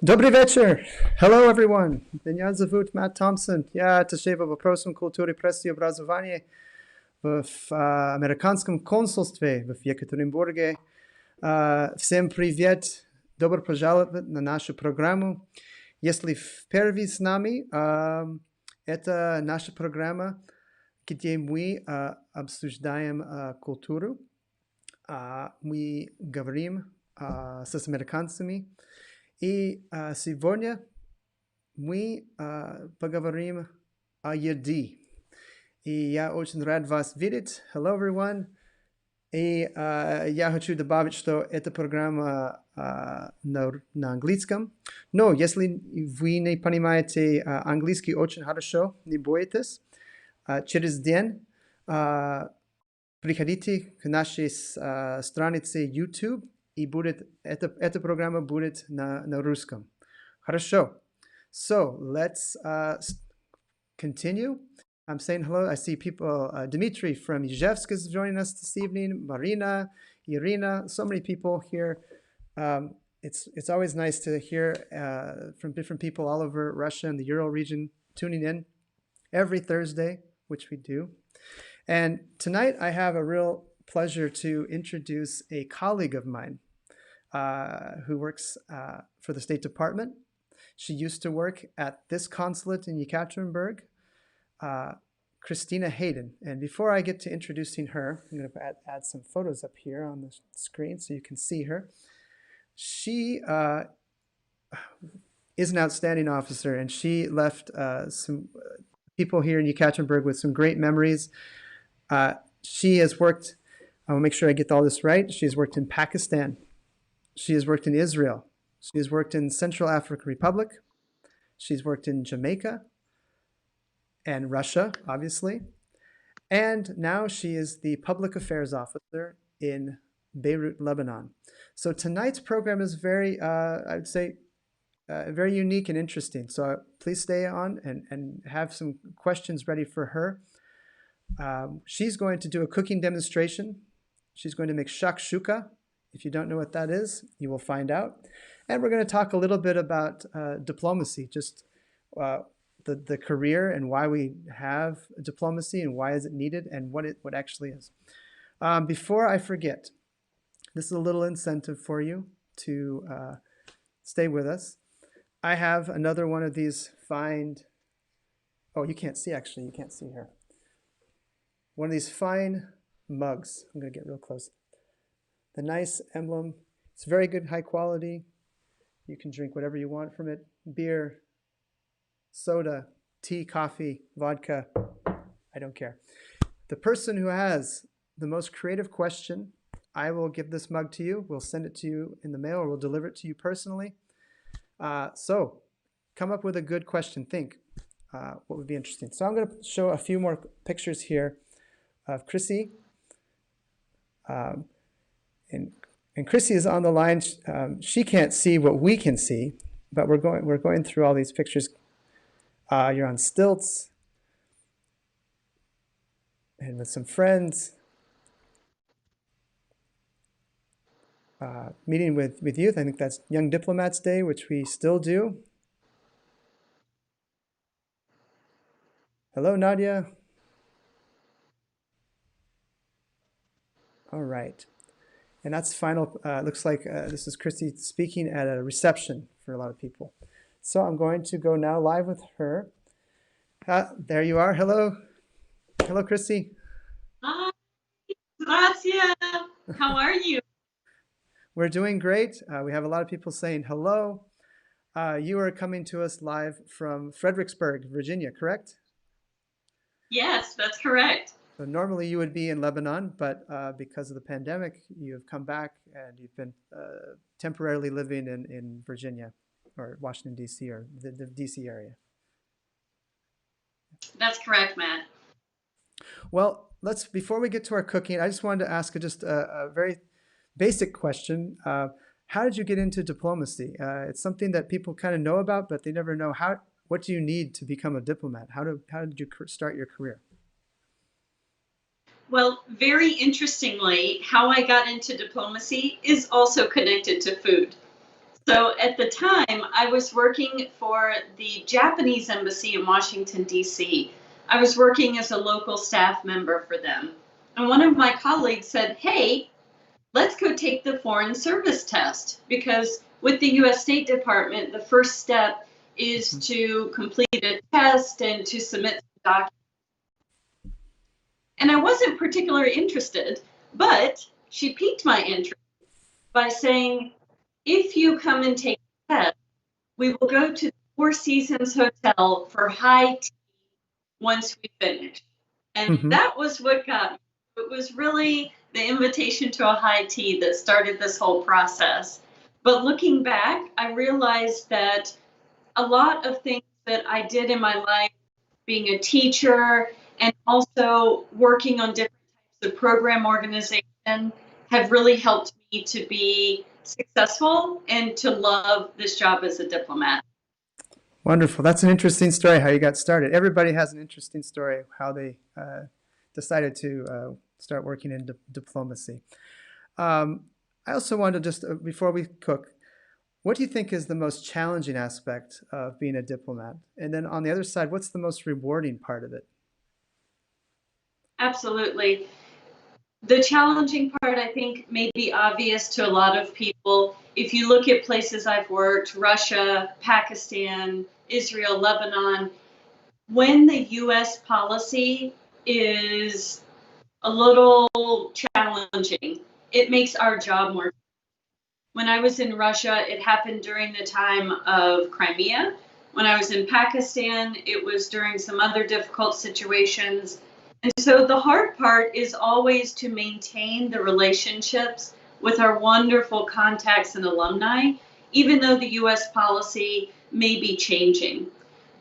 Добрый вечер. Hello, everyone. Меня зовут Matt Thompson. Я отдаю вопросам культуры, прессы и образования в американском консульстве в Екатеринбурге. Всем привет. Добро пожаловать на нашу программу. Если впервые с нами, это наша программа, где мы обсуждаем культуру. Мы говорим с американцами. И сегодня мы поговорим о еде. И я очень рад вас видеть. Hello, everyone. И я хочу добавить, что эта программа на английском. Но если вы не понимаете английский очень хорошо, не бойтесь. Через день приходите к нашей странице YouTube. И эта программа будет на русском. Хорошо. So, let's continue. I'm saying hello. I see people, Dmitry from Ijevsk is joining us this evening. Marina, Irina, so many people here. It's always nice to hear from different people all over Russia and the Ural region tuning in every Thursday, which we do. And tonight I have a real pleasure to introduce a colleague of mine. Who works for the State Department. She used to work at this consulate in Ekaterinburg, Kристина Хейден. And before I get to introducing her, I'm going to add some photos up here on the screen so you can see her. She is an outstanding officer, and she left some people here in Ekaterinburg with some great memories. She has worked, I'll make sure I get all this right, she has worked in Pakistan. She has worked in Israel. She has worked in Central African Republic. She's worked in Jamaica and Russia, obviously. And now she is the public affairs officer in Beirut, Lebanon. So tonight's program is very, I would say, very unique and interesting. So please stay on and have some questions ready for her. She's going to do a cooking demonstration. She's going to make shakshuka. If you don't know what that is, you will find out. And we're going to talk a little bit about diplomacy, just the career and why we have diplomacy and why is it needed and what it actually is. Before I forget, this is a little incentive for you to stay with us. I have another one of these fine, oh, you can't see actually, you can't see here. One of these fine mugs. I'm going to get real close. The nice emblem. It's very good, high quality. You can drink whatever you want from it. Beer, soda, tea, coffee, vodka. I don't care. The person who has the most creative question, I will give this mug to you. We'll send it to you in the mail or we'll deliver it to you personally. So come up with a good question. Think what would be interesting. So I'm going to show a few more pictures here of Krisi. And Krisi is on the line. She can't see what we can see, but we're going through all these pictures. You're on stilts and with some friends, meeting with youth. I think that's Young Diplomats Day, which we still do. Hello, Nadia. All right. And that's final, looks like this is Krisi speaking at a reception for a lot of people. So I'm going to go now live with her. There you are. Hello. Hello, Krisi. Hi, Gracia. How are you? We're doing great. We have a lot of people saying hello. You are coming to us live from Fredericksburg, Virginia, correct? Yes, that's correct. So normally you would be in Lebanon, but because of the pandemic, you've come back and you've been temporarily living in Virginia or Washington, D.C. or the D.C. area. That's correct, Matt. Well, before we get to our cooking, I just wanted to ask just a very basic question. How did you get into diplomacy? It's something that people kind of know about, but they never know what do you need to become a diplomat? How did you start your career? Well, very interestingly, how I got into diplomacy is also connected to food. So at the time, I was working for the Japanese embassy in Washington, D.C. I was working as a local staff member for them. And one of my colleagues said, hey, let's go take the foreign service test, because with the U.S. State Department, the first step is to complete a test and to submit documents. And I wasn't particularly interested, but she piqued my interest by saying, if you come and take the test, we will go to the Four Seasons Hotel for high tea once we finish. And that was what got me. It was really the invitation to a high tea that started this whole process. But looking back, I realized that a lot of things that I did in my life, being a teacher and also working on different types of program organization, have really helped me to be successful and to love this job as a diplomat. Wonderful. That's an interesting story, how you got started. Everybody has an interesting story, how they decided to start working in diplomacy. I also wanted to just, before we cook, what do you think is the most challenging aspect of being a diplomat? And then on the other side, what's the most rewarding part of it? Absolutely. The challenging part, I think, may be obvious to a lot of people. If you look at places I've worked, Russia, Pakistan, Israel, Lebanon, when the U.S. policy is a little challenging, it makes our job more. When I was in Russia, it happened during the time of Crimea. When I was in Pakistan, it was during some other difficult situations. And so the hard part is always to maintain the relationships with our wonderful contacts and alumni, even though the U.S. policy may be changing.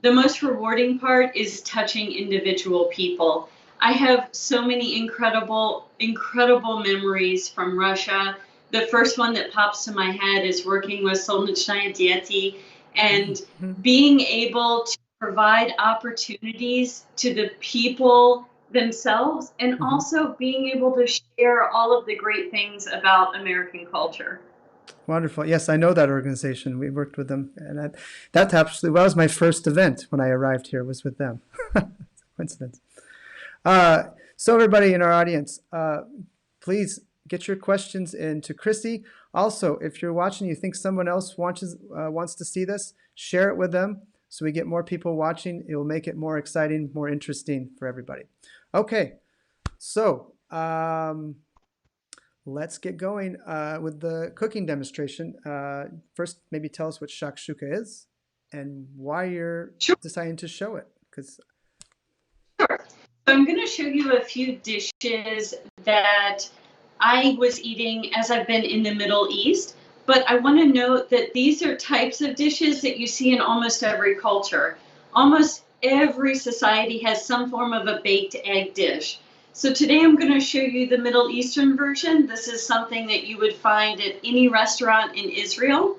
The most rewarding part is touching individual people. I have so many incredible memories from Russia. The first one that pops to my head is working with Solnechная Dieti and being able to provide opportunities to the people themselves, and also being able to share all of the great things about American culture. Wonderful. Yes, I know that organization. We worked with them, and that actually was my first event when I arrived here, was with them. Coincidence. So everybody in our audience, please get your questions into Krisi. Also, if you're watching, you think someone else wants to see this, share it with them so we get more people watching. It will make it more exciting, more interesting for everybody. Okay, so let's get going with the cooking demonstration. First, maybe tell us what shakshuka is and why you're deciding to show it. Sure. So I'm going to show you a few dishes that I was eating as I've been in the Middle East, but I want to note that these are types of dishes that you see in almost every culture. Almost every society has some form of a baked egg dish. So today I'm going to show you the Middle Eastern version. This is something that you would find at any restaurant in Israel,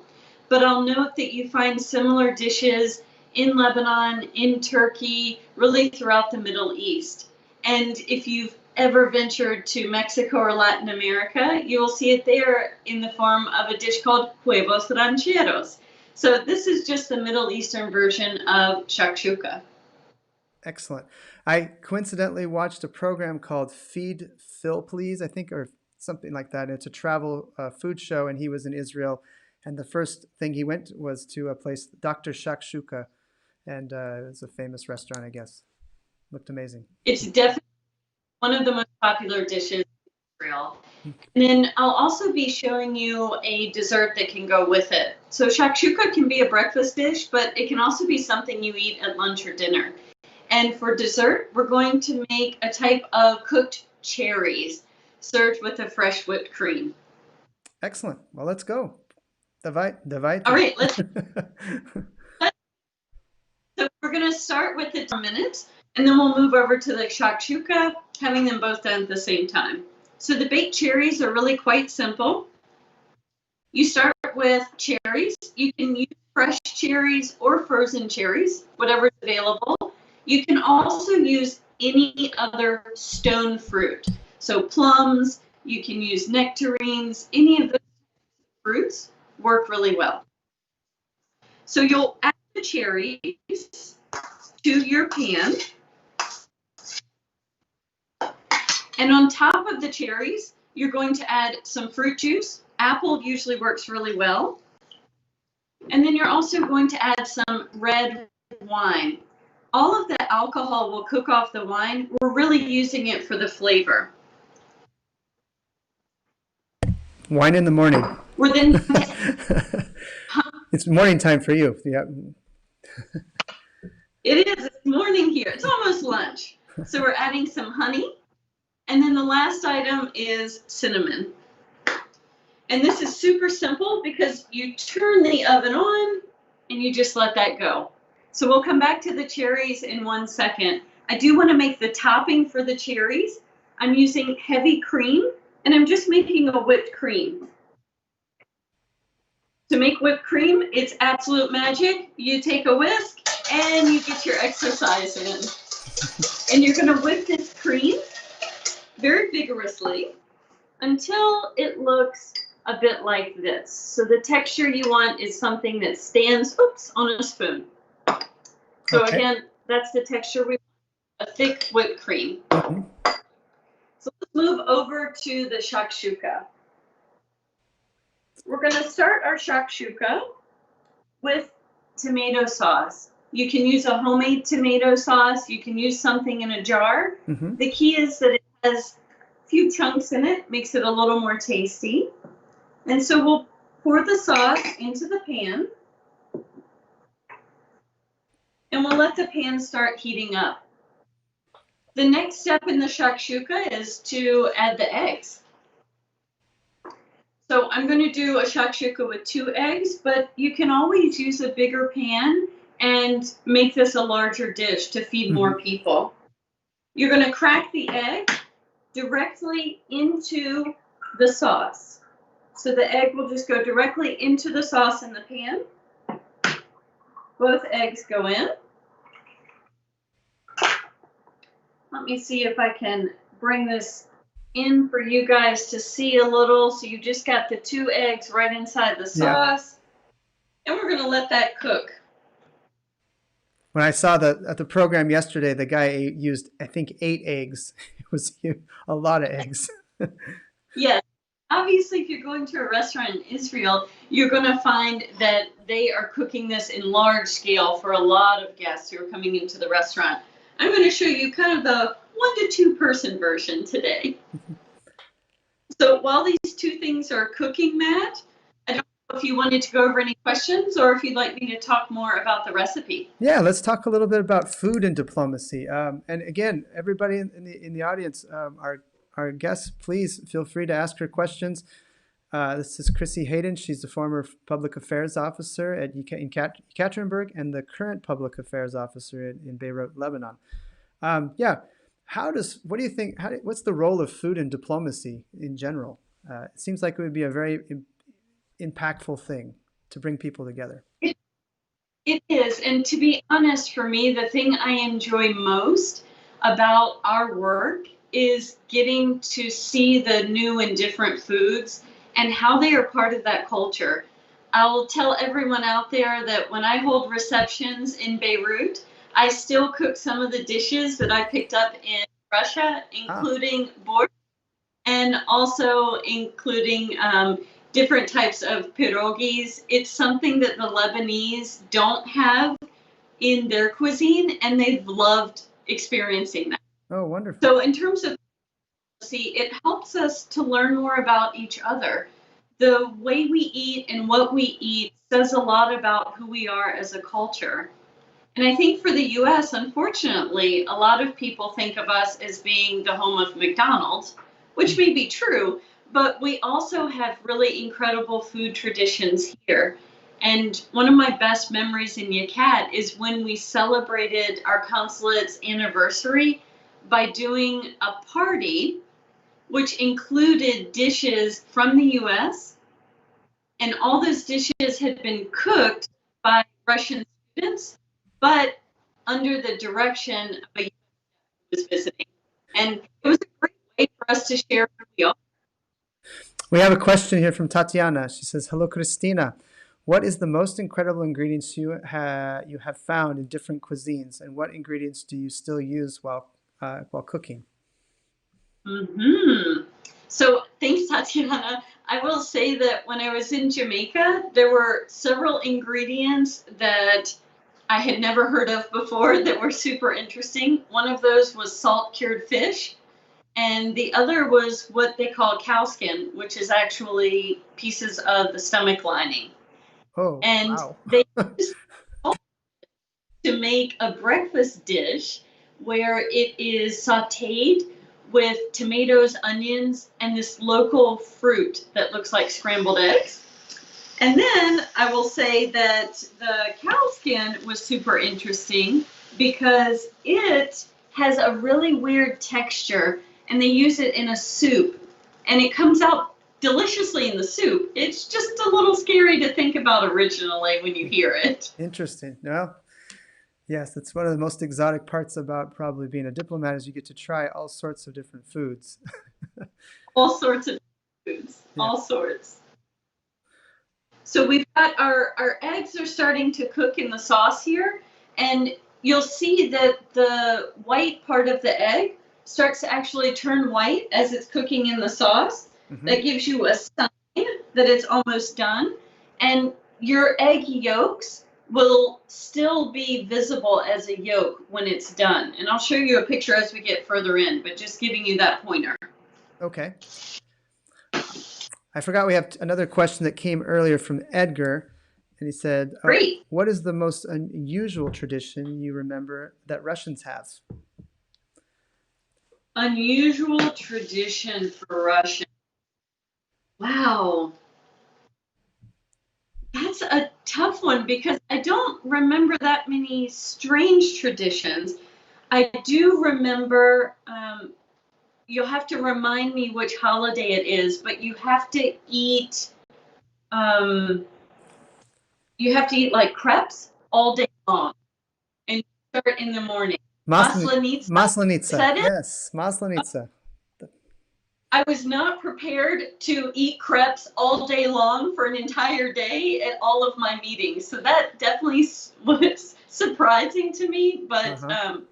but I'll note that you find similar dishes in Lebanon, in Turkey, really throughout the Middle East. And if you've ever ventured to Mexico or Latin America, you will see it there in the form of a dish called huevos rancheros. So this is just the Middle Eastern version of shakshuka. Excellent. I coincidentally watched a program called Feed Phil Please, I think, or something like that. It's a travel food show, and he was in Israel. And the first thing he went was to a place, Dr. Shakshuka, and it was a famous restaurant, I guess. Looked amazing. It's definitely one of the most popular dishes in Israel. And then I'll also be showing you a dessert that can go with it. So shakshuka can be a breakfast dish, but it can also be something you eat at lunch or dinner. And for dessert, we're going to make a type of cooked cherries served with a fresh whipped cream. Excellent. Well, let's go. Давай. All right, let's. So we're going to start with the 10 minutes, and then we'll move over to the shakshuka, having them both done at the same time. So the baked cherries are really quite simple. You start with cherries. You can use fresh cherries or frozen cherries, whatever's available. You can also use any other stone fruit. So plums, you can use nectarines, any of those fruits work really well. So you'll add the cherries to your pan. And on top of the cherries, you're going to add some fruit juice. Apple usually works really well. And then you're also going to add some red wine. All of the alcohol will cook off the wine. We're really using it for the flavor. Wine in the morning. We're then It's morning time for you. Yeah. It is. It's morning here. It's almost lunch. So we're adding some honey. And then the last item is cinnamon. And this is super simple because you turn the oven on and you just let that go. So we'll come back to the cherries in 1 second. I do want to make the topping for the cherries. I'm using heavy cream and I'm just making a whipped cream. To make whipped cream, it's absolute magic. You take a whisk and you get your exercise in. And you're going to whip this cream very vigorously until it looks a bit like this. So the texture you want is something that stands, on a spoon. So again, that's the texture we want, a thick whipped cream. So let's move over to the shakshuka. We're going to start our shakshuka with tomato sauce. You can use a homemade tomato sauce. You can use something in a jar. The key is that it has a few chunks in it, makes it a little more tasty. And so we'll pour the sauce into the pan. And we'll let the pan start heating up. The next step in the shakshuka is to add the eggs. So I'm going to do a shakshuka with 2 eggs, but you can always use a bigger pan and make this a larger dish to feed more people. You're going to crack the egg directly into the sauce. So the egg will just go directly into the sauce in the pan. Both eggs go in. Let me see if I can bring this in for you guys to see a little. So you just got the 2 eggs right inside the sauce. And we're going to let that cook. When I saw at the program yesterday, the guy used, I think, 8 eggs. It was a lot of eggs. Yes. Obviously, if you're going to a restaurant in Israel, you're going to find that they are cooking this in large scale for a lot of guests who are coming into the restaurant. I'm going to show you kind of the 1 to 2 person version today. So while these 2 things are cooking, Matt, I don't know if you wanted to go over any questions or if you'd like me to talk more about the recipe. Yeah, let's talk a little bit about food and diplomacy. And again, everybody in the audience, our guests, please feel free to ask her questions. This is Krisi Heyden. She's the former public affairs officer in Ekaterinburg and the current public affairs officer in Beirut, Lebanon. What do you think? What's the role of food in diplomacy in general? It seems like it would be a very impactful thing to bring people together. It is. And to be honest, for me, the thing I enjoy most about our work is getting to see the new and different foods and how they are part of that culture. I'll tell everyone out there that when I hold receptions in Beirut, I still cook some of the dishes that I picked up in Russia, including borscht and also including different types of pierogies. It's something that the Lebanese don't have in their cuisine, and they've loved experiencing that. Oh, wonderful. So in terms of it helps us to learn more about each other. The way we eat and what we eat says a lot about who we are as a culture. And I think for the U.S., unfortunately, a lot of people think of us as being the home of McDonald's, which may be true, but we also have really incredible food traditions here. And one of my best memories in Yakat is when we celebrated our consulate's anniversary by doing a party which included dishes from the U.S. And all those dishes had been cooked by Russian students, but under the direction of a U.S. who was visiting. And it was a great way for us to share who we are. We have a question here from Tatiana. She says, hello, Christina. what is the most incredible ingredients you have found in different cuisines, and what ingredients do you still use while cooking? So thanks, Tatiana. I will say that when I was in Jamaica, there were several ingredients that I had never heard of before that were super interesting. One of those was salt cured fish, and the other was what they call cow skin, which is actually pieces of the stomach lining. Oh, and wow. they used to make a breakfast dish where it is sautéed with tomatoes, onions, and this local fruit that looks like scrambled eggs. And then I will say that the cow skin was super interesting because it has a really weird texture, and they use it in a soup, and it comes out deliciously in the soup. It's just a little scary to think about originally when you hear it. Interesting. No? Yes, it's one of the most exotic parts about probably being a diplomat is you get to try all sorts of different foods. All sorts of foods, yeah. All sorts. So we've got our eggs are starting to cook in the sauce here, and you'll see that the white part of the egg starts to actually turn white as it's cooking in the sauce. That gives you a sign that it's almost done, and your egg yolks will still be visible as a yolk when it's done. And I'll show you a picture as we get further in, but just giving you that pointer. Okay. I forgot we have another question that came earlier from Edgar, and he said, Great. What is the most unusual tradition you remember that Russians have? Unusual tradition for Russia. Wow. That's a tough one because I don't remember that many strange traditions. I do remember, you'll have to remind me which holiday it is, but you have to eat like crepes all day long and start in the morning. Maslenitsa. Yes, maslenitsa. I was not prepared to eat crepes all day long for an entire day at all of my meetings. So that definitely was surprising to me, but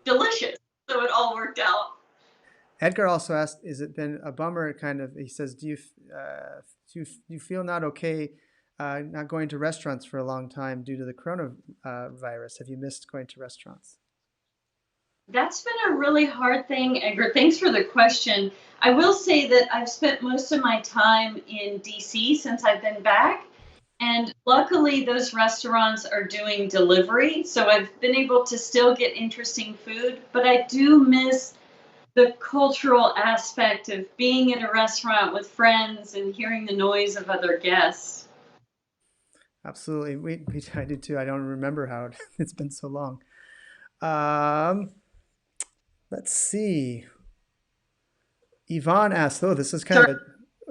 delicious. So it all worked out. Edgar also asked, has it been a bummer kind of, he says, do you feel not okay not going to restaurants for a long time due to the coronavirus? Have you missed going to restaurants? That's been a really hard thing, Edgar. Thanks for the question. I will say that I've spent most of my time in DC since I've been back, and luckily those restaurants are doing delivery, so I've been able to still get interesting food, but I do miss the cultural aspect of being in a restaurant with friends and hearing the noise of other guests. Absolutely. I do too. I don't remember how it's been so long. Let's see. Yvonne asked, this is kind of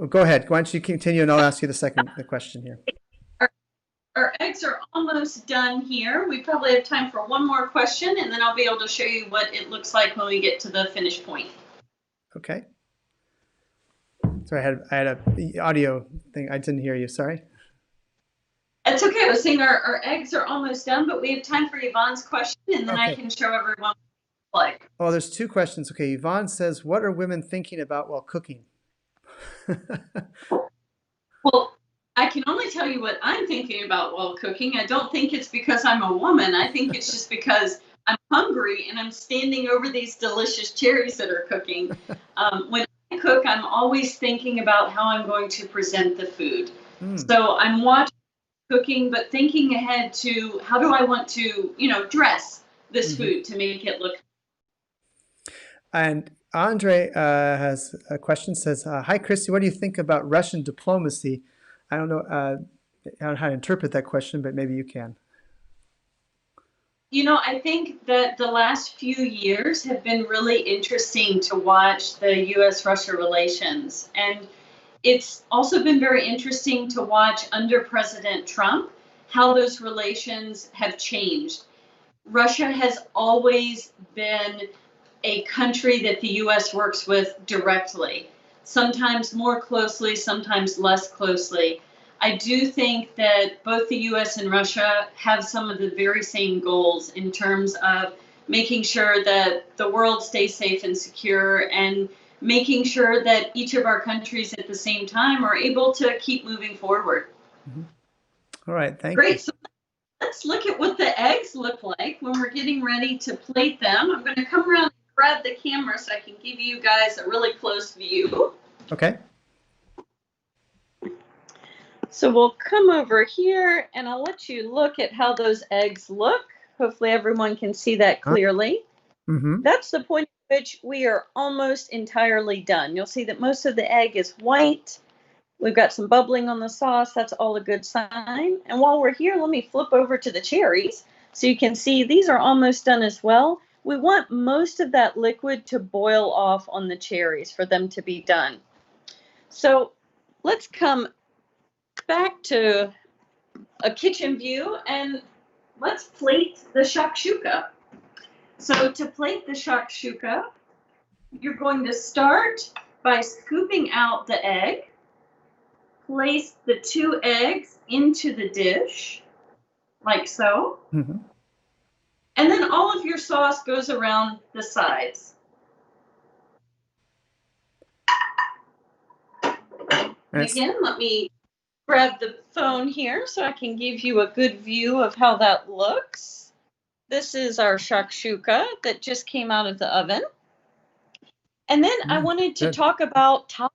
a, go ahead. Why don't you continue and I'll ask you the question here. Our eggs are almost done here. We probably have time for one more question, and then I'll be able to show you what it looks like when we get to the finish point. Okay. Sorry, I had a audio thing. I didn't hear you. Sorry. It's okay. I was saying our eggs are almost done, but we have time for Yvonne's question, and then I can show everyone. Oh, there's two questions. Okay, Yvonne says, what are women thinking about while cooking? Well, I can only tell you what I'm thinking about while cooking. I don't think it's because I'm a woman. I think it's just because I'm hungry and I'm standing over these delicious cherries that are cooking. When I cook, I'm always thinking about how I'm going to present the food. So I'm watching cooking, but thinking ahead to how do I want to, dress this food to make it look. And Andre has a question, says, hi, Krisi, what do you think about Russian diplomacy? I don't know how to interpret that question, but maybe you can. I think that the last few years have been really interesting to watch the U.S.-Russia relations. And it's also been very interesting to watch under President Trump how those relations have changed. Russia has always been a country that the U.S. works with directly, sometimes more closely, sometimes less closely. I do think that both the US and Russia have some of the very same goals in terms of making sure that the world stays safe and secure, and making sure that each of our countries at the same time are able to keep moving forward. Mm-hmm. All right, thank you. Great. So let's look at what the eggs look like when we're getting ready to plate them. I'm going to come around and grab the camera so I can give you guys a really close view. Okay. So we'll come over here and I'll let you look at how those eggs look. Hopefully everyone can see that clearly. Mm-hmm. That's the point at which we are almost entirely done. You'll see that most of the egg is white. We've got some bubbling on the sauce. That's all a good sign. And while we're here, let me flip over to the cherries so you can see these are almost done as well. We want most of that liquid to boil off on the cherries for them to be done. So let's come back to a kitchen view and let's plate the shakshuka. So to plate the shakshuka, you're going to start by scooping out the egg. Place the 2 eggs into the dish, like so. Mm-hmm. And then all of your sauce goes around the sides. And again, let me grab the phone here so I can give you a good view of how that looks. This is our shakshuka that just came out of the oven. And then I wanted to talk about toppings.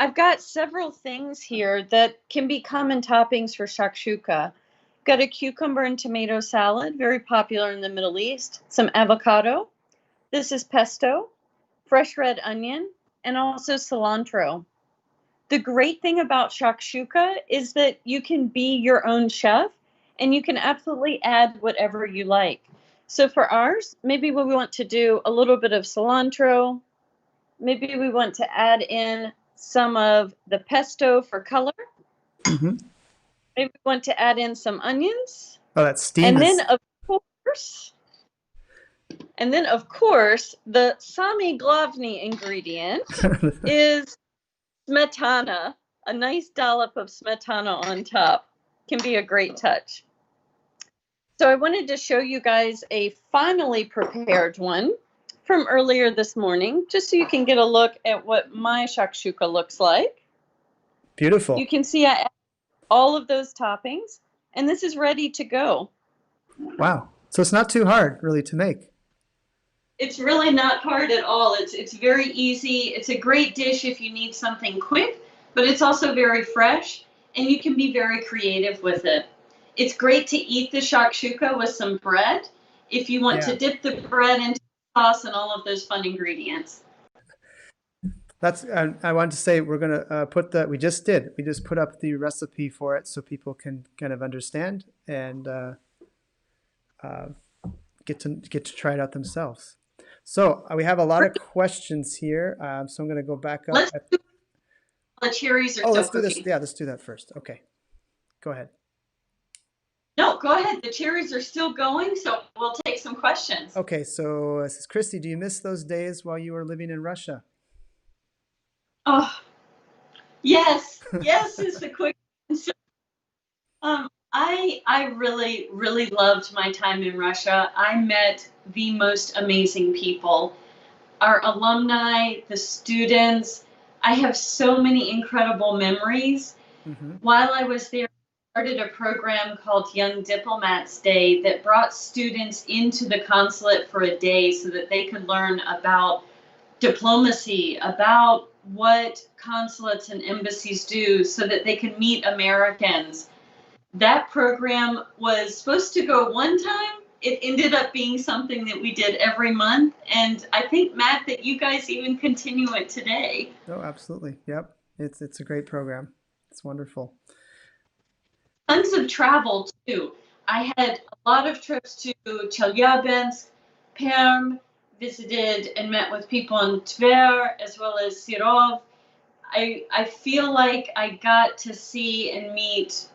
I've got several things here that can be common toppings for shakshuka. Got a cucumber and tomato salad, very popular in the Middle East. Some avocado. This is pesto, fresh red onion, and also cilantro. The great thing about shakshuka is that you can be your own chef and you can absolutely add whatever you like. So for ours, maybe we want to do a little bit of cilantro. Maybe we want to add in some of the pesto for color. Mm-hmm. Maybe we want to add in some onions. Oh, that steam. And then of course, the sami glavny ingredient is smetana. A nice dollop of smetana on top can be a great touch. So I wanted to show you guys a finally prepared one from earlier this morning, just so you can get a look at what my shakshuka looks like. Beautiful. You can see I added all of those toppings, and this is ready to go. Wow. So it's not too hard, really, to make. It's really not hard at all. It's very easy. It's a great dish if you need something quick, but it's also very fresh, and you can be very creative with it. It's great to eat the shakshuka with some bread if you want to dip the bread into sauce and all of those fun ingredients. That's. I wanted to say we're gonna put the. We just put up the recipe for it so people can kind of understand and get to try it out themselves. So we have a lot of questions here. So I'm gonna go back up. Let's do the cherries are still let's do cooking. this. Yeah, let's do that first. Okay, go ahead. No, go ahead. The cherries are still going, so we'll take some questions. Okay, so this is Krisi. Do you miss those days while you were living in Russia? Oh, yes. Yes is the quick answer. I really, really loved my time in Russia. I met the most amazing people. Our alumni, the students. I have so many incredible memories. Mm-hmm. While I was there, I started a program called Young Diplomats Day that brought students into the consulate for a day so that they could learn about diplomacy, about what consulates and embassies do, so that they could meet Americans. That program was supposed to go one time. It ended up being something that we did every month. And I think, Matt, that you guys even continue it today. Oh, absolutely. Yep. It's a great program. It's wonderful. Tons of travel, too. I had a lot of trips to Chelyabinsk, Perm, visited and met with people in Tver, as well as Serov. I feel like I got to see and meet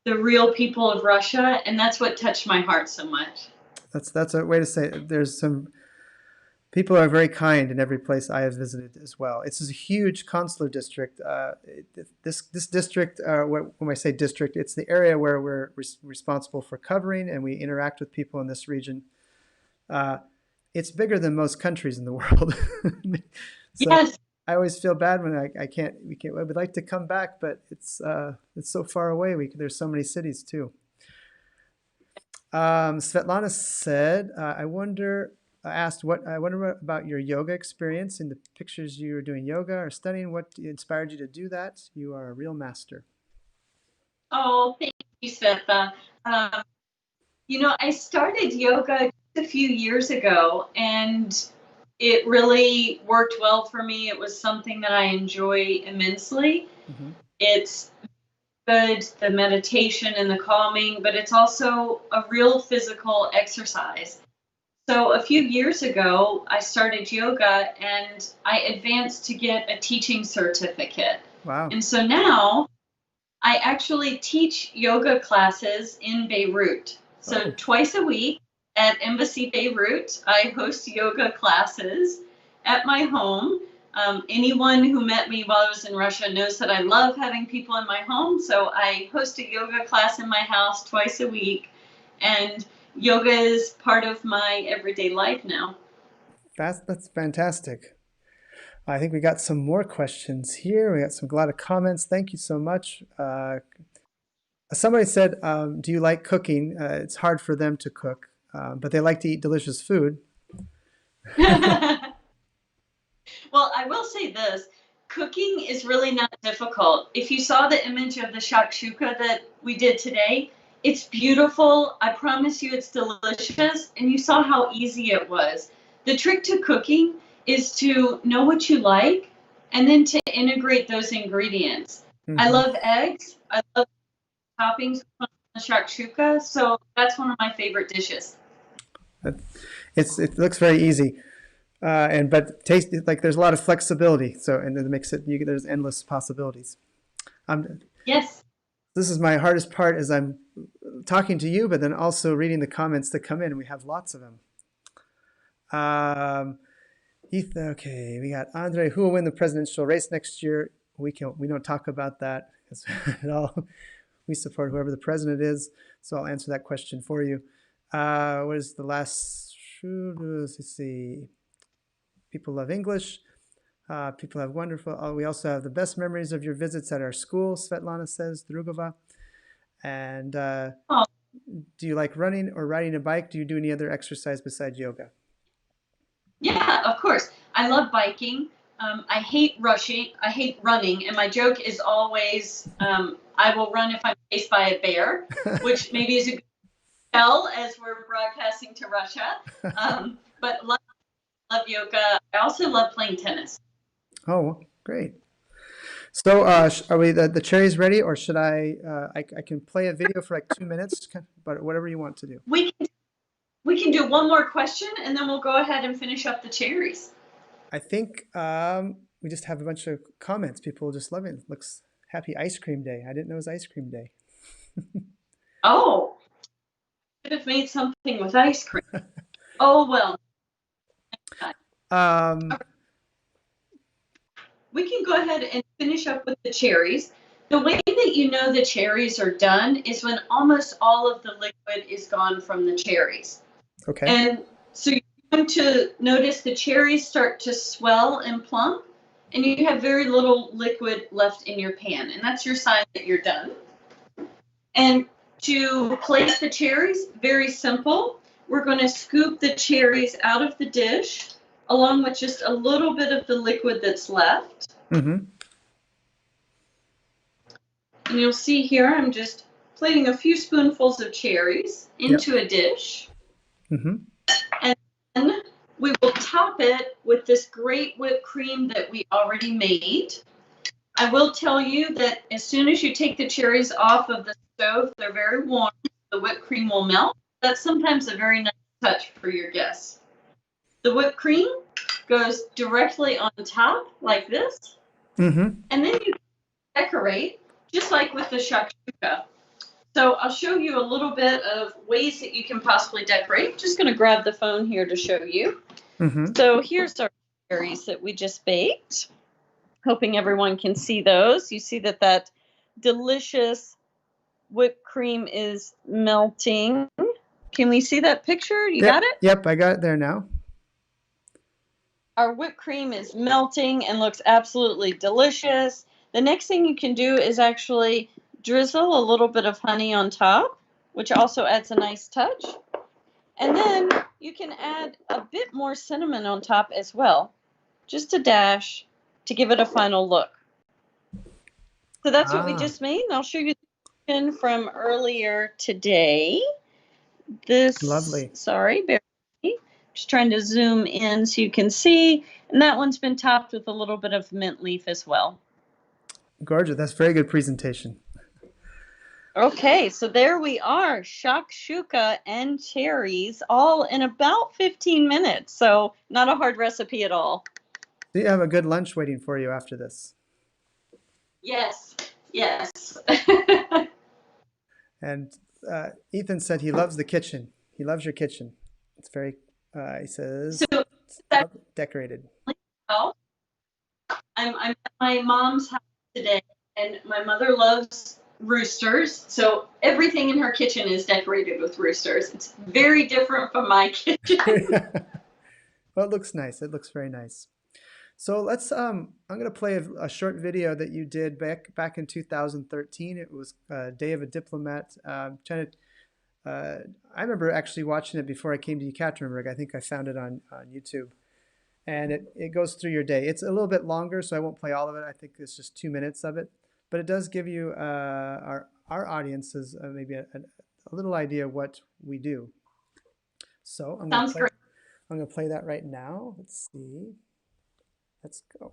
the real people of Russia, and that's what touched my heart so much. That's a way to say it. There's some People are very kind in every place I have visited as well. It's a huge consular district. This district, when I say district, it's the area where we're responsible for covering, and we interact with people in this region. It's bigger than most countries in the world. So Yes. I always feel bad when I can't. I would like to come back, but it's so far away. There's so many cities too. Svetlana said, I wonder about your yoga experience. In the pictures you were doing yoga or studying, what inspired you to do that? You are a real master. Oh, thank you, Sveta. I started yoga a few years ago, and it really worked well for me. It was something that I enjoy immensely. Mm-hmm. It's good, the meditation and the calming, but it's also a real physical exercise. So a few years ago, I started yoga and I advanced to get a teaching certificate. Wow. And so now I actually teach yoga classes in Beirut. So twice a week at Embassy Beirut, I host yoga classes at my home. Anyone who met me while I was in Russia knows that I love having people in my home. So I host a yoga class in my house twice a week. And yoga is part of my everyday life now. That's fantastic. I think we got some more questions here. We got a lot of comments. Thank you so much. Somebody said, do you like cooking? It's hard for them to cook, but they like to eat delicious food. Well, I will say this. Cooking is really not difficult. If you saw the image of the shakshuka that we did today, it's beautiful. I promise you it's delicious. And you saw how easy it was. The trick to cooking is to know what you like and then to integrate those ingredients. Mm-hmm. I love eggs. I love toppings on the shakshuka. So that's one of my favorite dishes. It looks very easy. But taste, like, there's a lot of flexibility. So, and it makes it, there's endless possibilities. Yes. This is my hardest part as I'm talking to you, but then also reading the comments that come in. We have lots of them. Okay, we got Andre. Who will win the presidential race next year? We don't talk about that at all. We support whoever the president is. So I'll answer that question for you. What is the last? Let's see. People love English. People have wonderful. We also have the best memories of your visits at our school, Svetlana says, Drugova. And do you like running or riding a bike? Do you do any other exercise besides yoga? Yeah, of course. I love biking. I hate rushing. I hate running. And my joke is always, I will run if I'm chased by a bear, which maybe is a good tell as we're broadcasting to Russia. But love yoga. I also love playing tennis. Oh, great. So are we the cherries ready, or should I can play a video for like 2 minutes, but whatever you want to do. We can do one more question and then we'll go ahead and finish up the cherries. I think we just have a bunch of comments. People just love it. Looks happy ice cream day. I didn't know it was ice cream day. Oh, should have made something with ice cream. Oh, well. We can go ahead and finish up with the cherries. The way that you know the cherries are done is when almost all of the liquid is gone from the cherries. Okay. And so you're going to notice the cherries start to swell and plump, and you have very little liquid left in your pan. And that's your sign that you're done. And to place the cherries, very simple. We're going to scoop the cherries out of the dish along with just a little bit of the liquid that's left. Mm-hmm. And you'll see here I'm just plating a few spoonfuls of cherries into a dish. Mm-hmm. And then we will top it with this great whipped cream that we already made. I will tell you that as soon as you take the cherries off of the stove, they're very warm. The whipped cream will melt. That's sometimes a very nice touch for your guests. The whipped cream goes directly on top like this. Mm-hmm. And then you decorate just like with the shakshuka. So I'll show you a little bit of ways that you can possibly decorate. Just going to grab the phone here to show you. So here's our cherries that we just baked. Hoping everyone can see those. You see that delicious whipped cream is melting. Can we see that picture? You got it? Yep, I got it there now. Our whipped cream is melting and looks absolutely delicious. The next thing you can do is actually drizzle a little bit of honey on top, which also adds a nice touch. And then you can add a bit more cinnamon on top as well, just a dash to give it a final look. So that's what we just made. And I'll show you the kitchen from earlier today. Lovely. Sorry, bear with me. Just trying to zoom in so you can see. And that one's been topped with a little bit of mint leaf as well. Gorgeous. That's very good presentation. Okay, so there we are. Shakshuka and cherries, all in about 15 minutes. So not a hard recipe at all. So you have a good lunch waiting for you after this. Yes, yes. And Ethan said he loves the kitchen. He loves your kitchen. It's very, he says, So decorated. I'm at my mom's house today, and my mother loves roosters. So everything in her kitchen is decorated with roosters. It's very different from my kitchen. Well, it looks nice. It looks very nice. So let's, I'm going to play a short video that you did back in 2013. It was Day of a Diplomat. I remember actually watching it before I came to Ekaterinburg. I think I found it on YouTube. And it goes through your day. It's a little bit longer, so I won't play all of it. I think it's just 2 minutes of it. But it does give you, our audiences, maybe a little idea of what we do. So I'm going to play that right now. Let's see. Let's go.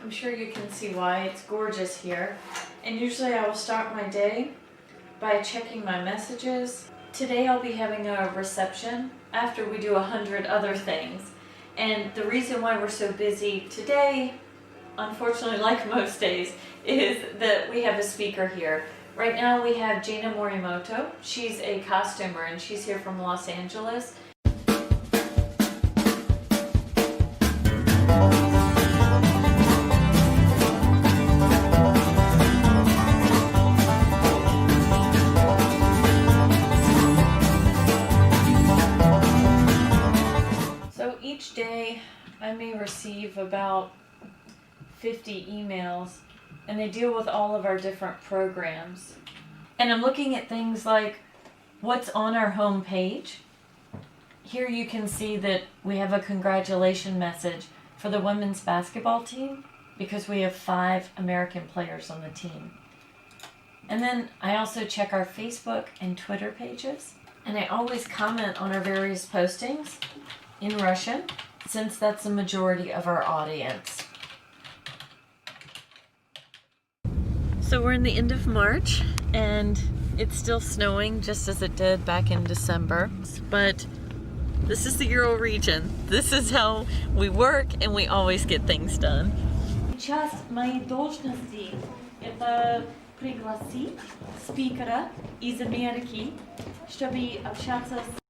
I'm sure you can see why. It's gorgeous here. And usually I will start my day by checking my messages. Today I'll be having a reception after we do 100 other things. And the reason why we're so busy today, unfortunately like most days, is that we have a speaker here. Right now we have Jaina Morimoto. She's a costumer and she's here from Los Angeles. Each day I may receive about 50 emails and they deal with all of our different programs. And I'm looking at things like what's on our home page. Here you can see that we have a congratulation message for the women's basketball team because we have 5 American players on the team. And then I also check our Facebook and Twitter pages, and I always comment on our various postings in Russian, since that's the majority of our audience. So we're in the end of March, and it's still snowing just as it did back in December. But this is the Ural region. This is how we work, and we always get things done. Часть моей должности – это пригласить спикера из Америки, чтобы общаться с.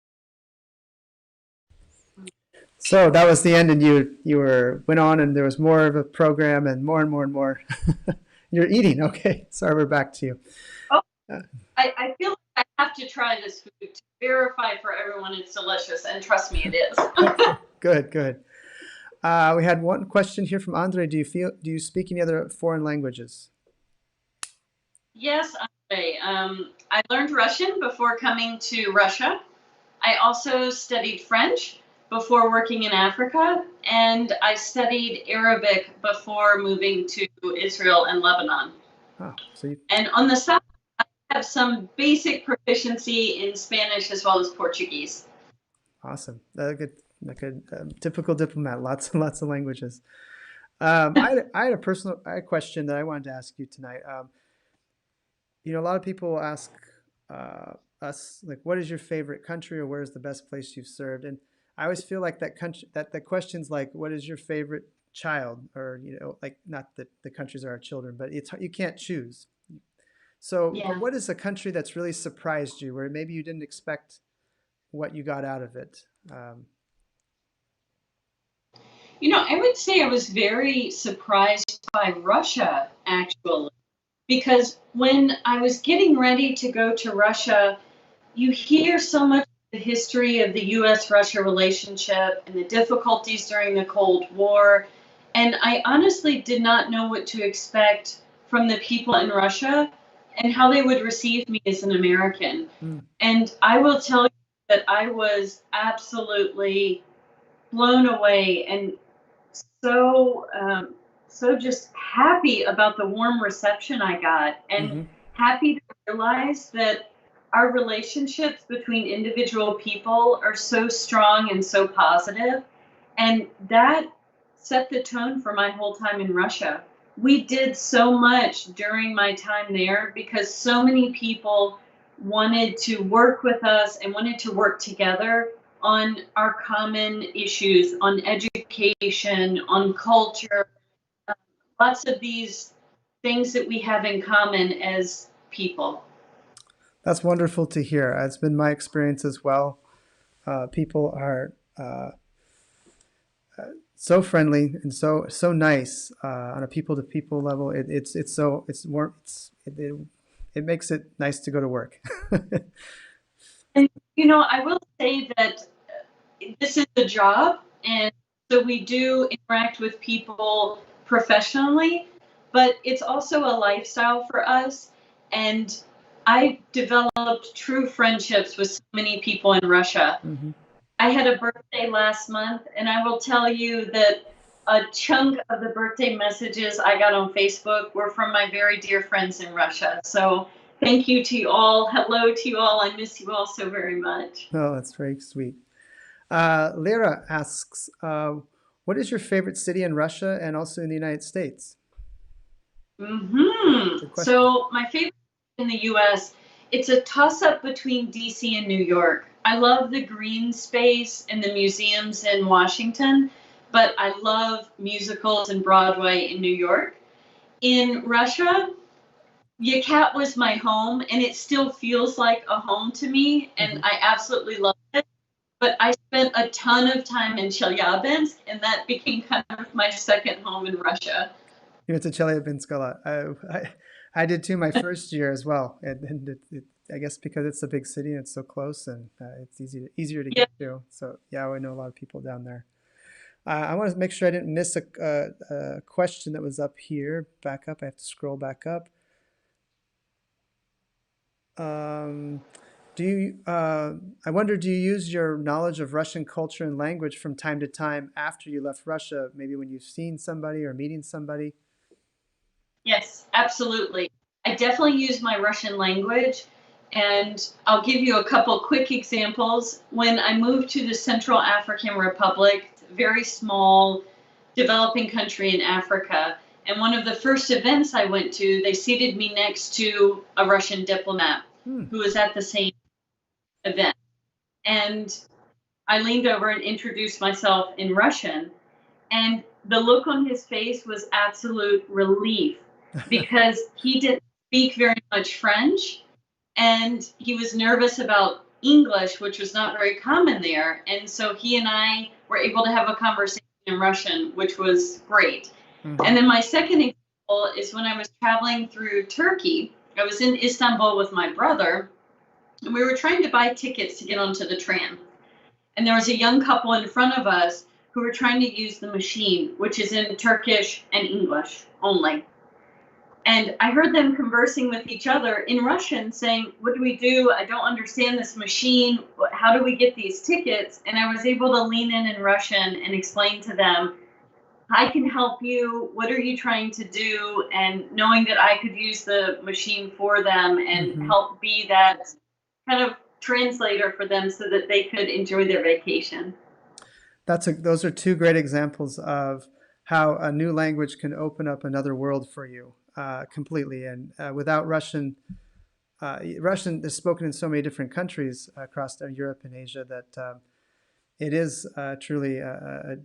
So that was the end, and you went on, and there was more of a program, and more and more and more. You're eating, okay? Sorry, we're back to you. Oh, I feel like I have to try this food to verify for everyone it's delicious, and trust me, it is. Good, good. We had one question here from Andre. Do you speak any other foreign languages? Yes, Andre. I learned Russian before coming to Russia. I also studied French before working in Africa, and I studied Arabic before moving to Israel and Lebanon. Oh, and on the side, I have some basic proficiency in Spanish as well as Portuguese. Awesome. Like a typical diplomat, lots and lots of languages. I had a question that I wanted to ask you tonight. A lot of people ask us, like, what is your favorite country, or where's the best place you've served? And I always feel like that country, that the questions like, what is your favorite child? Or, like not that the countries are our children, but you can't choose. So, but Yeah. what is a country that's really surprised you, where maybe you didn't expect what you got out of it? I would say I was very surprised by Russia, actually, because when I was getting ready to go to Russia, you hear so much of the history of the US-Russia relationship and the difficulties during the Cold War. And I honestly did not know what to expect from the people in Russia and how they would receive me as an American. Mm. And I will tell you that I was absolutely blown away and so just happy about the warm reception I got, and happy to realize that our relationships between individual people are so strong and so positive, and that set the tone for my whole time in Russia. We did so much during my time there because so many people wanted to work with us and wanted to work together on our common issues, on education, on culture, lots of these things that we have in common as people. That's wonderful to hear. It's been my experience as well. People are so friendly and so nice on a people to people level. It makes it nice to go to work. And I will say that this is a job, and so we do interact with people professionally, but it's also a lifestyle for us. And I developed true friendships with so many people in Russia. I had a birthday last month, and I will tell you that a chunk of the birthday messages I got on Facebook were from my very dear friends in Russia. So thank you to you all. Hello to you all. I miss you all so very much. Oh, that's very sweet. Lyra asks, what is your favorite city in Russia and also in the United States? So my favorite in the U.S., it's a toss-up between D.C. and New York. I love the green space and the museums in Washington, but I love musicals and Broadway in New York. In Russia, Yakat was my home, and it still feels like a home to me, and I absolutely love it. But I spent a ton of time in Chelyabinsk, and that became kind of my second home in Russia. You went to Chelyabinsk a lot. I did too my first year as well. And I guess because it's a big city and it's so close and it's easier to get to. So yeah, I know a lot of people down there. I want to make sure I didn't miss a question that was up here. Back up. I have to scroll back up. I wonder, do you use your knowledge of Russian culture and language from time to time after you left Russia, maybe when you've seen somebody or meeting somebody? Yes, absolutely. I definitely use my Russian language, and I'll give you a couple quick examples. When I moved to the Central African Republic, very small developing country in Africa, and one of the first events I went to, they seated me next to a Russian diplomat who was at the same event. And I leaned over and introduced myself in Russian, and the look on his face was absolute relief because he didn't speak very much French, and he was nervous about English, which was not very common there. And so he and I were able to have a conversation in Russian, which was great. And then my second example is when I was traveling through Turkey. I was in Istanbul with my brother, and we were trying to buy tickets to get onto the tram. And there was a young couple in front of us who were trying to use the machine, which is in Turkish and English only. And I heard them conversing with each other in Russian, saying, "What do we do? I don't understand this machine. How do we get these tickets?" And I was able to lean in Russian and explain to them, "I can help you. What are you trying to do?" And knowing that I could use the machine for them and help be that kind of translator for them so that they could enjoy their vacation. Those are two great examples of how a new language can open up another world for you completely. And without Russian, Russian is spoken in so many different countries across Europe and Asia that it is truly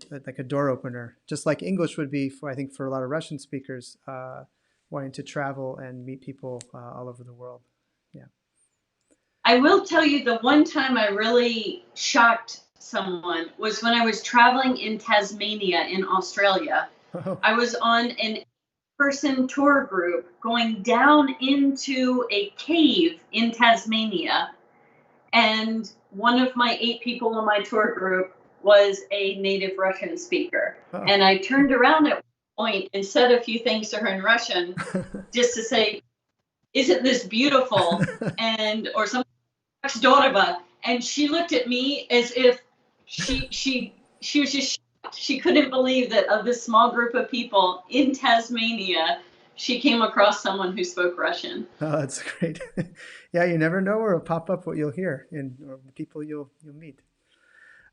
like a door opener, just like English would be for, I think, for a lot of Russian speakers wanting to travel and meet people all over the world. Yeah. I will tell you, the one time I really shocked someone was when I was traveling in Tasmania in Australia. Oh. I was on an person tour group going down into a cave in Tasmania, and one of my 8 people on my tour group was a native Russian speaker. Oh. And I turned around at one point and said a few things to her in Russian just to say, "Isn't this beautiful?" and or something, and she looked at me as if she was just shocked. She couldn't believe that of this small group of people in Tasmania, she came across someone who spoke Russian. Oh, that's great. Yeah, you never know where it'll pop up what you'll hear or the people you'll meet.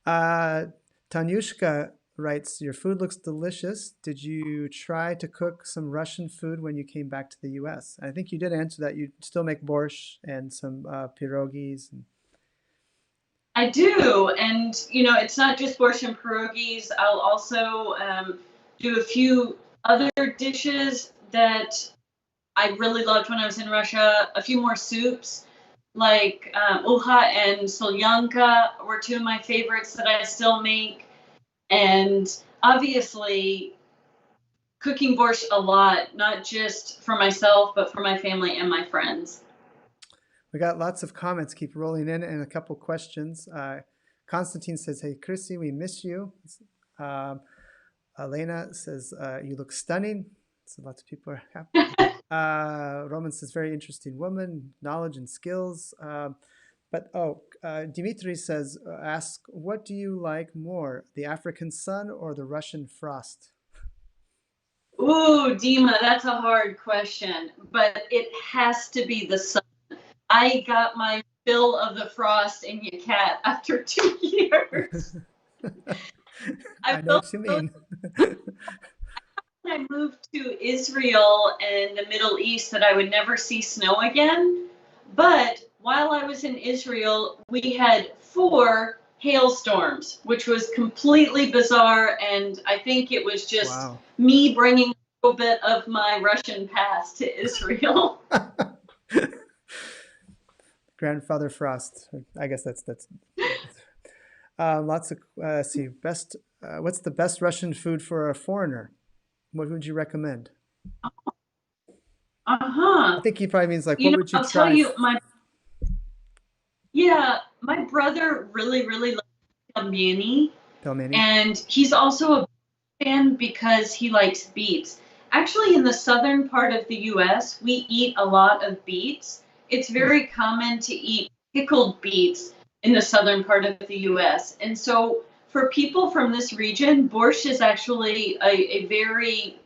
Tanyushka writes, your food looks delicious. Did you try to cook some Russian food when you came back to the US? I think you did answer that. You still make borscht and some pierogies. I do. And, it's not just borscht and pierogies. I'll also do a few other dishes that I really loved when I was in Russia. A few more soups, like uha and solyanka were 2 of my favorites that I still make. And obviously, cooking borscht a lot, not just for myself, but for my family and my friends. We got lots of comments keep rolling in and a couple questions. Constantine says, hey, Krisi, we miss you. Elena says, you look stunning. So lots of people are happy. Roman says, very interesting woman, knowledge and skills. Dimitri says, ask, what do you like more, the African sun or the Russian frost? Ooh, Dima, that's a hard question, but it has to be the sun. I got my fill of the frost in Yakat after 2 years. I know what you mean. I moved to Israel and the Middle East that I would never see snow again. But while I was in Israel, we had 4 hailstorms, which was completely bizarre. And I think it was just me bringing a little bit of my Russian past to Israel. Grandfather Frost. I guess that's lots of, let's see, what's the best Russian food for a foreigner? What would you recommend? I think he probably means like, what would you I'll try? tell you, my brother really, really likes pelmeni. And he's also a fan because he likes beets. Actually, in the southern part of the U.S., we eat a lot of beets. It's very common to eat pickled beets in the southern part of the U.S. And so for people from this region, borscht is actually a very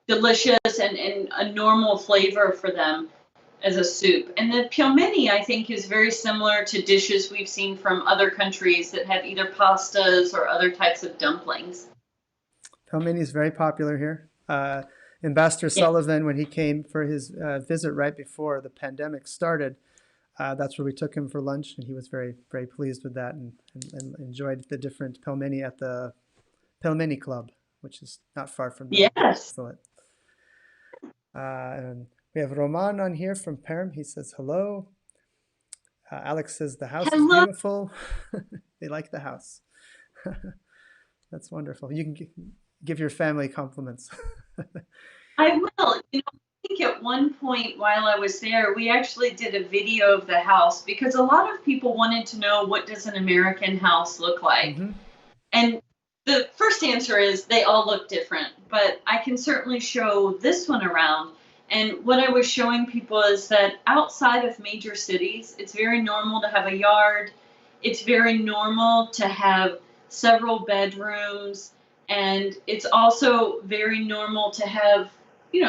delicious and a normal flavor for them as a soup. And the pelmeni, I think, is very similar to dishes we've seen from other countries that have either pastas or other types of dumplings. Pelmeni is very popular here. Ambassador Sullivan, when he came for his visit right before the pandemic started, that's where we took him for lunch, and he was very, very pleased with that and enjoyed the different pelmeni at the Pelmeni Club, which is not far from the consulate. And we have Roman on here from Perm. He says hello. Alex says the house is beautiful. They like the house. That's wonderful. You can give your family compliments. I will. I think at one point while I was there, we actually did a video of the house because a lot of people wanted to know, what does an American house look like? Mm-hmm. And the first answer is they all look different, but I can certainly show this one around. And what I was showing people is that outside of major cities, it's very normal to have a yard. It's very normal to have several bedrooms. And it's also very normal to have,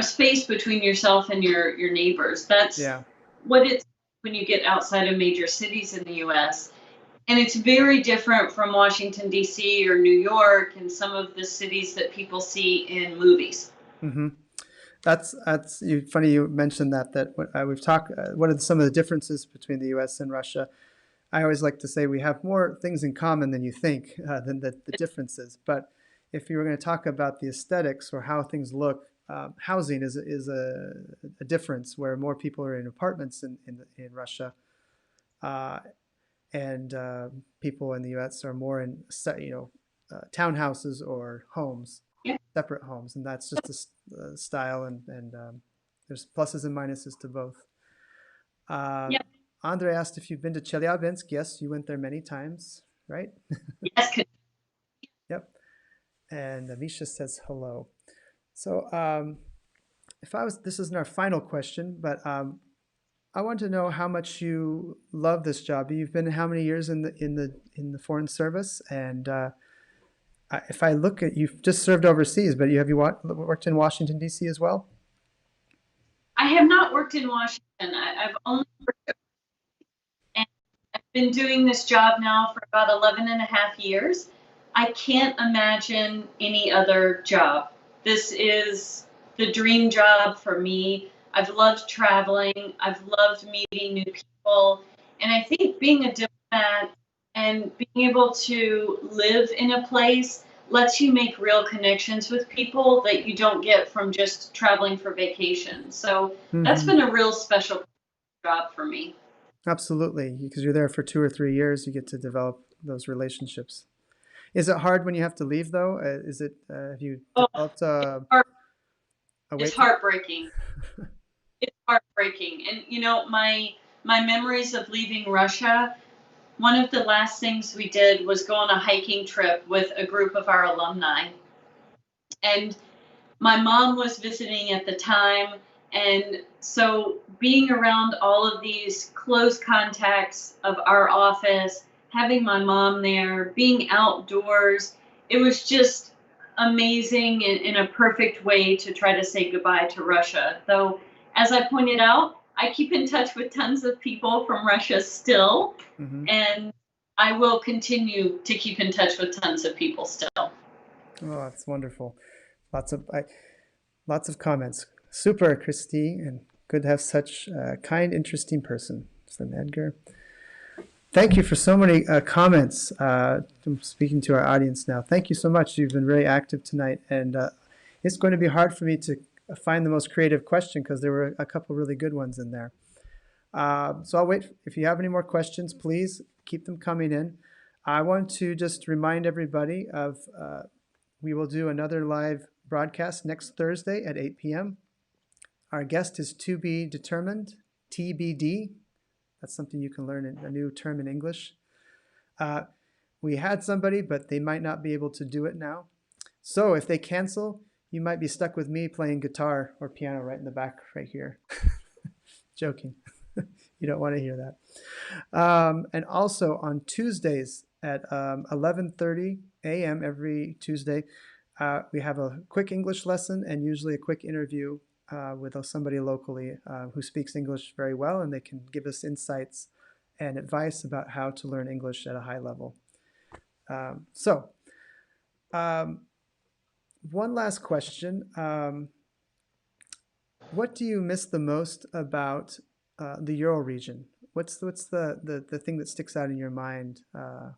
space between yourself and your neighbors. That's what it's when you get outside of major cities in the U.S. And it's very different from Washington, D.C. or New York and some of the cities that people see in movies. Mm-hmm. That's funny you mentioned that we've talked. What are some of the differences between the U.S. and Russia? I always like to say we have more things in common than you think, than the differences. But if you were going to talk about the aesthetics or how things look, housing is a difference where more people are in apartments in Russia, and people in the U.S. are more in townhouses or homes, Yeah. separate homes, and that's just a style, and there's pluses and minuses to both. Yeah. Andre asked if you've been to Chelyabinsk. Yes, you went there many times, right? Yes. Yep. And Misha says hello. So this isn't our final question, but I want to know how much you love this job. You've been how many years in the Foreign Service? And if I look at, you've just served overseas, but have you worked in Washington, D.C. as well? I have not worked in Washington. I've only worked, and I've been doing this job now for about 11 and a half years. I can't imagine any other job. This is the dream job for me. I've loved traveling. I've loved meeting new people. And I think being a diplomat and being able to live in a place lets you make real connections with people that you don't get from just traveling for vacation. So that's been a real special job for me. Absolutely, because you're there for 2 or 3 years, you get to develop those relationships. Is it hard when you have to leave, though? Have you developed it's heartbreaking. It's heartbreaking. And, my memories of leaving Russia, one of the last things we did was go on a hiking trip with a group of our alumni. And my mom was visiting at the time. And so being around all of these close contacts of our office, having my mom there, being outdoors, it was just amazing in a perfect way to try to say goodbye to Russia. Though, as I pointed out, I keep in touch with tons of people from Russia still, and I will continue to keep in touch with tons of people still. Oh, that's wonderful. Lots of comments. Super, Christy, and good to have such a kind, interesting person from Edgar. Thank you for so many comments. I'm speaking to our audience now. Thank you so much. You've been very active tonight, and it's going to be hard for me to find the most creative question because there were a couple really good ones in there. So I'll wait. If you have any more questions, please keep them coming in. I want to just remind everybody of we will do another live broadcast next Thursday at 8 p.m. Our guest is to be determined, TBD. That's something you can learn, a new term in English. We had somebody, but they might not be able to do it now. So if they cancel, you might be stuck with me playing guitar or piano right in the back right here. Joking. You don't want to hear that. And also on Tuesdays at 11:30 a.m. every Tuesday, we have a quick English lesson and usually a quick interview with somebody locally who speaks English very well, and they can give us insights and advice about how to learn English at a high level. One last question. What do you miss the most about the Ural region? What's the thing that sticks out in your mind that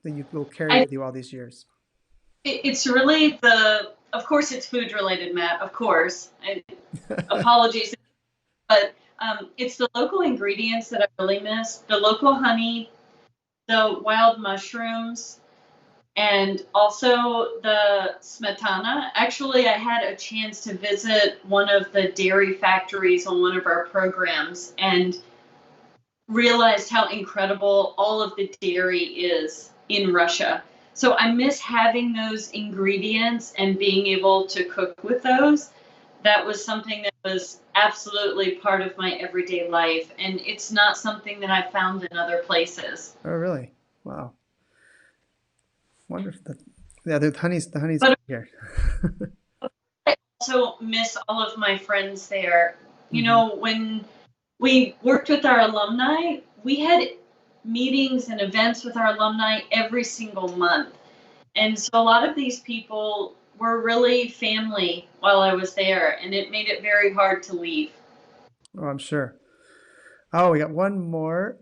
you will carry with you all these years? It's really of course it's food related, Matt, of course. Apologies. But it's the local ingredients that I really miss. The local honey, the wild mushrooms, and also the smetana. Actually, I had a chance to visit one of the dairy factories on one of our programs and realized how incredible all of the dairy is in Russia. So I miss having those ingredients and being able to cook with those. That was something that was absolutely part of my everyday life. And it's not something that I found in other places. Oh, really? Wow. Wonderful. Yeah, the honey's here. I also miss all of my friends there. You know, when we worked with our alumni, we had meetings and events with our alumni every single month. And so a lot of these people were really family while I was there, and it made it very hard to leave. Oh, I'm sure. Oh, we got one more.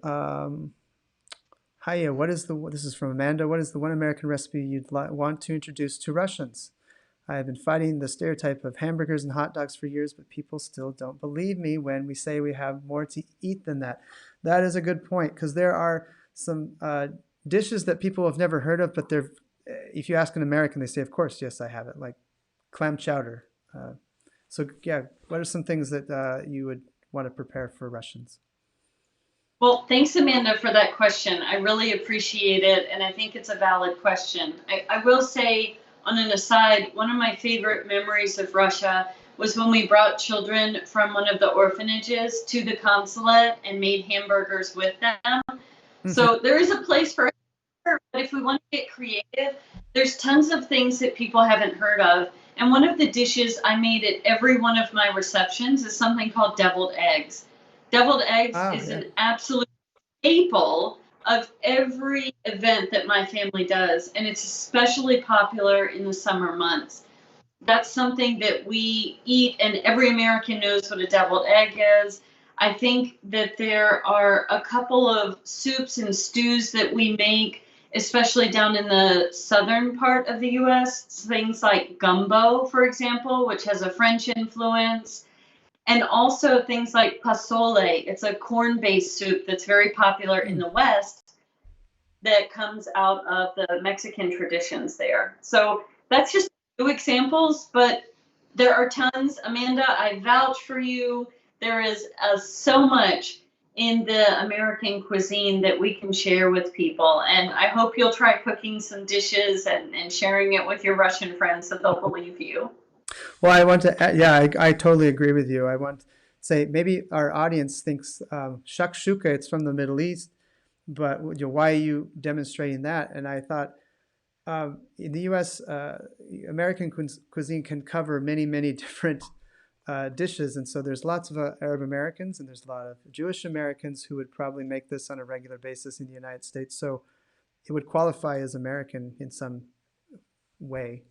Hiya, this is from Amanda. What is the one American recipe you'd want to introduce to Russians? I have been fighting the stereotype of hamburgers and hot dogs for years, but people still don't believe me when we say we have more to eat than that. That is a good point, because there are some dishes that people have never heard of, but if you ask an American, they say, of course, yes, I have it, like clam chowder. So yeah, what are some things that you would want to prepare for Russians? Well, thanks, Amanda, for that question. I really appreciate it, and I think it's a valid question. I will say, on an aside, one of my favorite memories of Russia was when we brought children from one of the orphanages to the consulate and made hamburgers with them. So there is a place for it, but if we want to get creative, there's tons of things that people haven't heard of. And one of the dishes I made at every one of my receptions is something called deviled eggs. Deviled eggs is an absolute staple of every event that my family does, and it's especially popular in the summer months. That's something that we eat, and every American knows what a deviled egg is. I think that there are a couple of soups and stews that we make, especially down in the southern part of the U.S., things like gumbo, for example, which has a French influence. And also things like pozole. It's a corn-based soup that's very popular in the West that comes out of the Mexican traditions there. So that's just two examples, but there are tons. Amanda, I vouch for you. There is so much in the American cuisine that we can share with people. And I hope you'll try cooking some dishes and sharing it with your Russian friends so they'll believe you. Well, I want to, yeah, I totally agree with you. I want to say maybe our audience thinks shakshuka, it's from the Middle East, but why are you demonstrating that? And I thought in the U.S., American cuisine can cover many, many different dishes. And so there's lots of Arab Americans and there's a lot of Jewish Americans who would probably make this on a regular basis in the United States. So it would qualify as American in some way.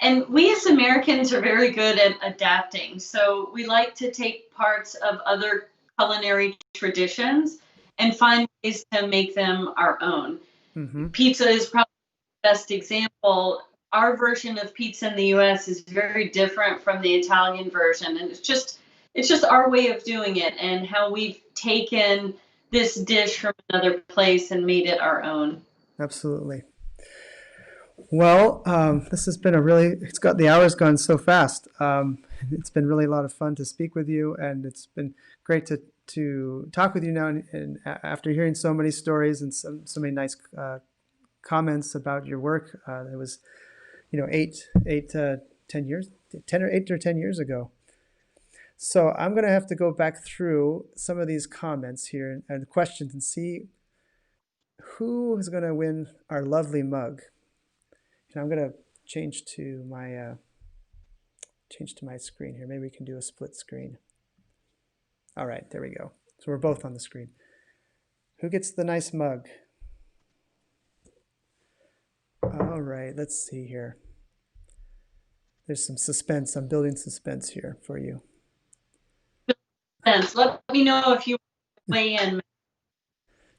And we as Americans are very good at adapting. So we like to take parts of other culinary traditions and find ways to make them our own. Pizza is probably the best example. Our version of pizza in the US is very different from the Italian version. And it's just our way of doing it and how we've taken this dish from another place and made it our own. Absolutely. Well, this has been the hour's gone so fast. It's been really a lot of fun to speak with you, and it's been great to talk with you now. And after hearing so many stories and so many nice comments about your work, it was, 10 years ago. So I'm going to have to go back through some of these comments here and questions and see who is going to win our lovely mug. And I'm going to change to my screen here. Maybe we can do a split screen. All right, there we go. So we're both on the screen. Who gets the nice mug? All right, let's see here. There's some suspense. I'm building suspense here for you. Let me know if you weigh in.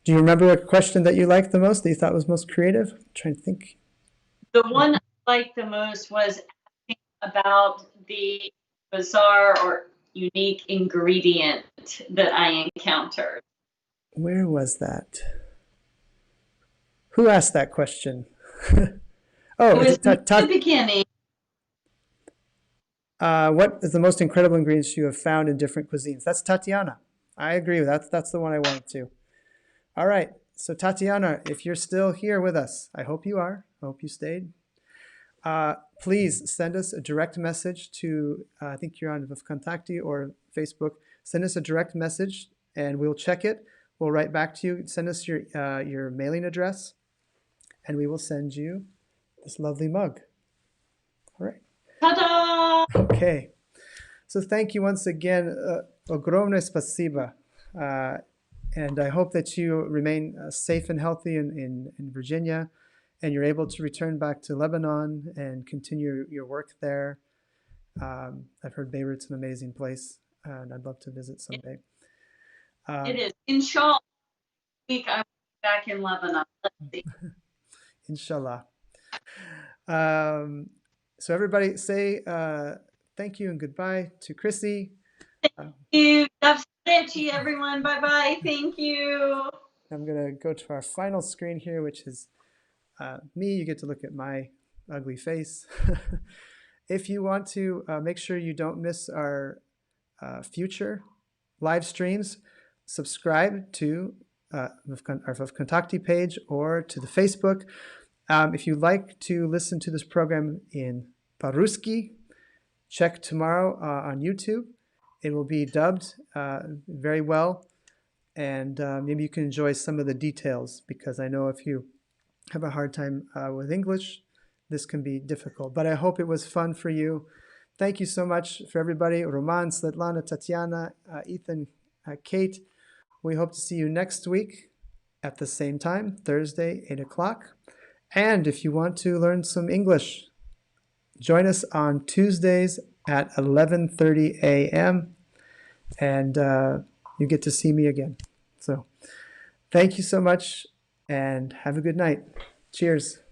Do you remember a question that you liked the most, that you thought was most creative? I'm trying to think. The one I liked the most was asking about the bizarre or unique ingredient that I encountered. Where was that? Who asked that question? It was the beginning. What is the most incredible ingredients you have found in different cuisines? That's Tatiana. I agree with that. That's the one I wanted to. All right. So Tatiana, if you're still here with us, I hope you are. I hope you stayed. Please send us a direct message to, I think you're on Vkontakte or Facebook. Send us a direct message and we'll check it. We'll write back to you. Send us your mailing address and we will send you this lovely mug. All right. Ta-da! Okay. So thank you once again. Огромное спасибо. And I hope that you remain safe and healthy in Virginia, and you're able to return back to Lebanon and continue your work there. I've heard Beirut's an amazing place, and I'd love to visit someday. It is. Inshallah, week I'm back in Lebanon. Let's see. Inshallah. So everybody say thank you and goodbye to Krisi. Thank you. Davsrechi, everyone. Bye-bye. Thank you. I'm going to go to our final screen here, which is me. You get to look at my ugly face. If you want to make sure you don't miss our future live streams, subscribe to our Kontakti page or to the Facebook. If you'd like to listen to this program in Paruski, check tomorrow on YouTube. It will be dubbed very well, and maybe you can enjoy some of the details, because I know if you have a hard time with English, this can be difficult. But I hope it was fun for you. Thank you so much for everybody. Roman, Svetlana, Tatiana, Ethan, Kate. We hope to see you next week at the same time, Thursday, 8 o'clock. And if you want to learn some English, join us on Tuesdays at 11:30 a.m. and you get to see me again. So thank you so much and have a good night. Cheers.